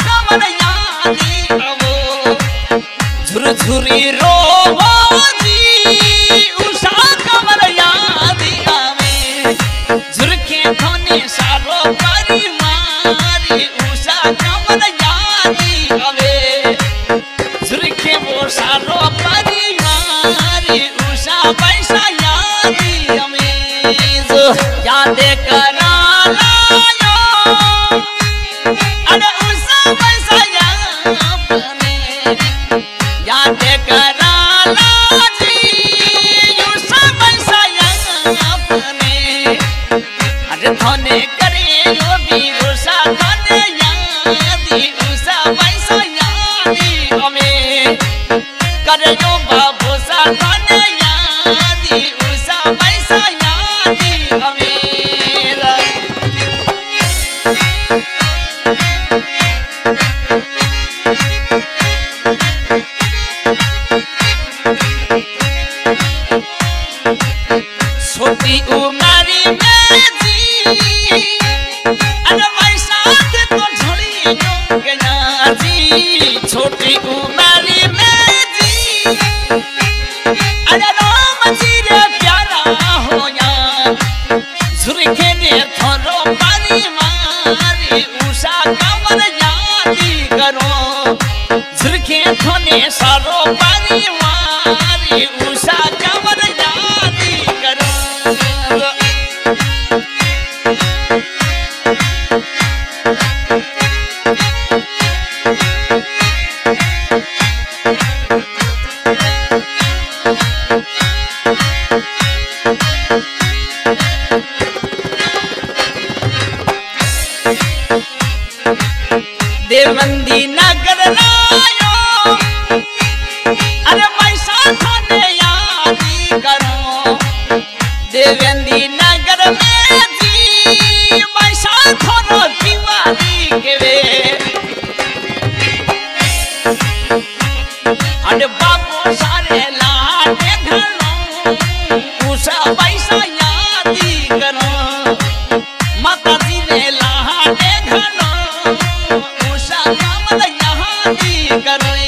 कमर यादी आवो झुरझुरी रोवो जी उषा कमर यादी आवे झुरके थोने सारो परी मारी उषा कमर यादी आवे झुरके वो सारो परी मारी उषा पैसा यादी हमें जो याद करा लायो अरे उषा पैसा अपने याद करा लाजी उषा पैसा अपने अरे थोने करे यो भी उषा थोने यादी उषा पैसा यादी हमें करे यो बाबू सा थोने यादी उषा पैसा यादी हमें छोटी उम्र में जी अरे भाई साथ तो झोली जो गया जी छोटी उम्र में जी अरे राम जी रे प्यारा होया झुरके ने थोरो पारी मारी उषा कमर यादी करो झुरके थोने सारो पारी मारी उषा कमर यादी करो देवबंदी नगर लायो अरे पैसा थाने यादी करो देवबंदी नगर में जी पैसा थानो दीवारी के वे अरे बाबू सारे लाटे घनो उषा पैसा यादी करो माता जी ने लाटे घनो कमर यादी करे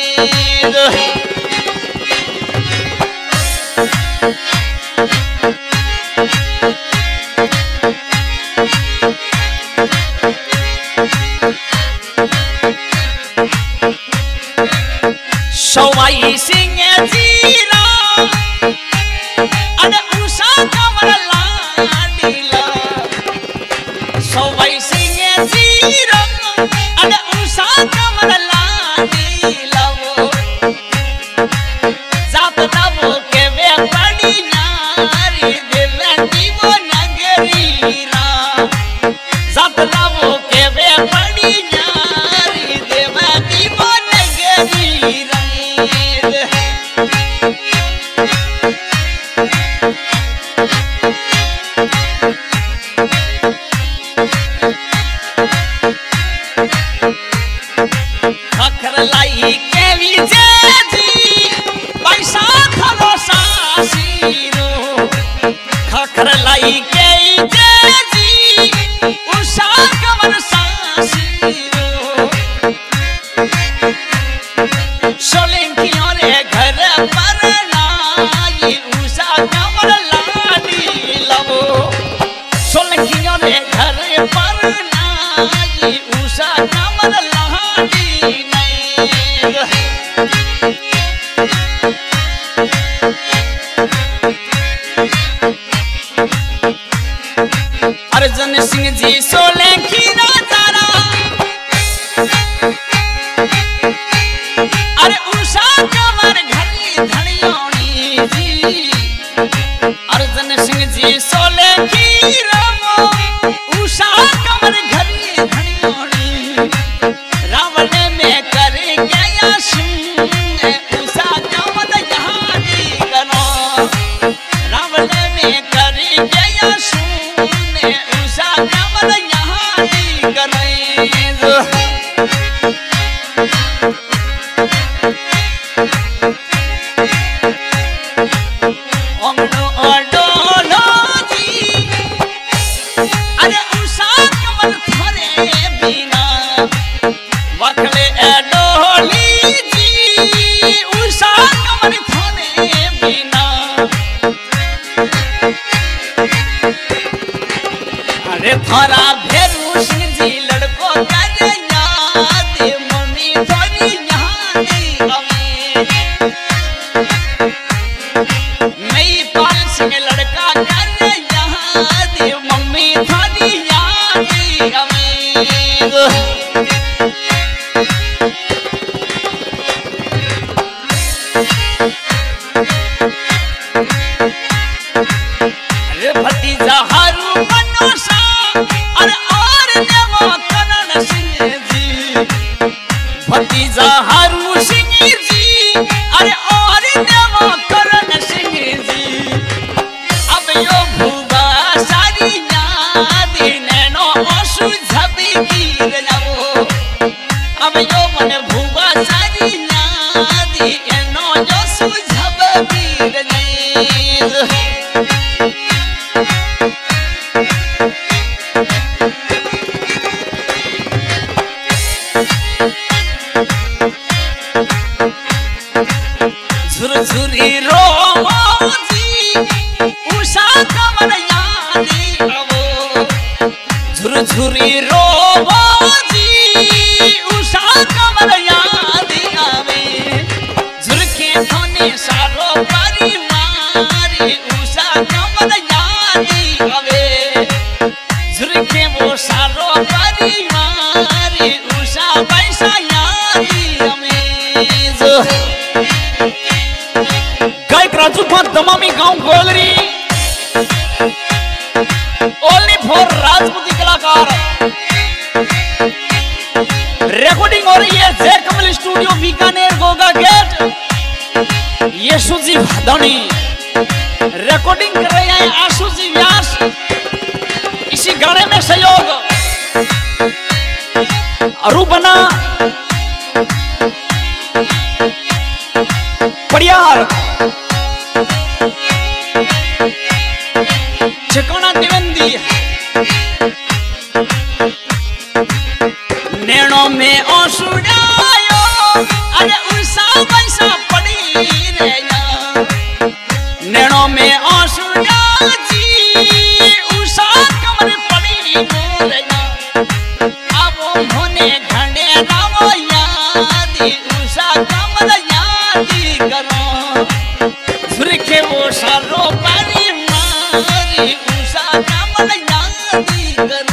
सवाई सिंह जीरा अरे उषा कमर लाडीला सवाई सिंह जीरा अरे उषा कमर लाडीला वो जात तबो के वे पड़ी नारी देवंदी वो नगरी रा जात तबो के वे पड़ी नारी देवंदी वो नगरी रा खखर लाई के विजय जी पैसा खरो सासीरो खखर लाई के विजय जी उषा कमर सासीरो सोलंकियों रे घर पर लाई उषा कमर लाडी लवो सोलंकियों रे घर पर लाई उषा कमर लाडी अर्जुन सिंह जी सोलंकी राजारा अरे उषा कमर घड़ी धड़ियोनी जी अर्जुन सिंह जी सोलंकी रामो उषा कमर घड़ी धड़ियोनी रावण में कर गया उषा कमर यादी करो रावण में कर गया उषा कमर यादी करो वखले डोली जी उषा कमर थाने बिना अरे थारा भेरू सिंह जी लड़को करे याद मम्मी थोड़ी यहाँ मैं पाल सिंह लड़का करे याद मम्मी थोड़ी याद अरे भतीजा हारू मनोसा अरे और नेवा करण सिंह जी भतीजा हारू सिंह जी अरे और नेवा करण सिंह जी अब यो भूबा सारी याद नैनो आंसू झपी गिर जाओ अब यो मन भूबा सारी याद नैनो आंसू झपी गिर जाए झुरझुरी रोजी उषा कमर यादी आवो झुरझुरी रोजी उषा कमर यादी आवे झुरके थोने सारो पारी मारी उषा कमर यादी आवे झुरके वो सारो पारी मारी उषा पैसा यादी आवे राजूखान दमामी गांव गोलरी ओनली फॉर राजपूती कलाकार रिकॉर्डिंग हो रही है जय कमल स्टूडियो बीकानेर गोगा गेट यशु जी भादौनी रिकॉर्डिंग कर रहे हैं आशु जी व्यास इसी गाने में सहयोग अरूबना परियार ठिकाना दिवंदी नैनों में आंसू आयो अरे उषा वैसा पड़ी रहना नैनों में आंसू जी उषा कमर पड़ी रहना अब होने घंटे नामो यादी उषा कमर यादी करो झुरके वो सारो पानी मारी उषा कमर यादी करो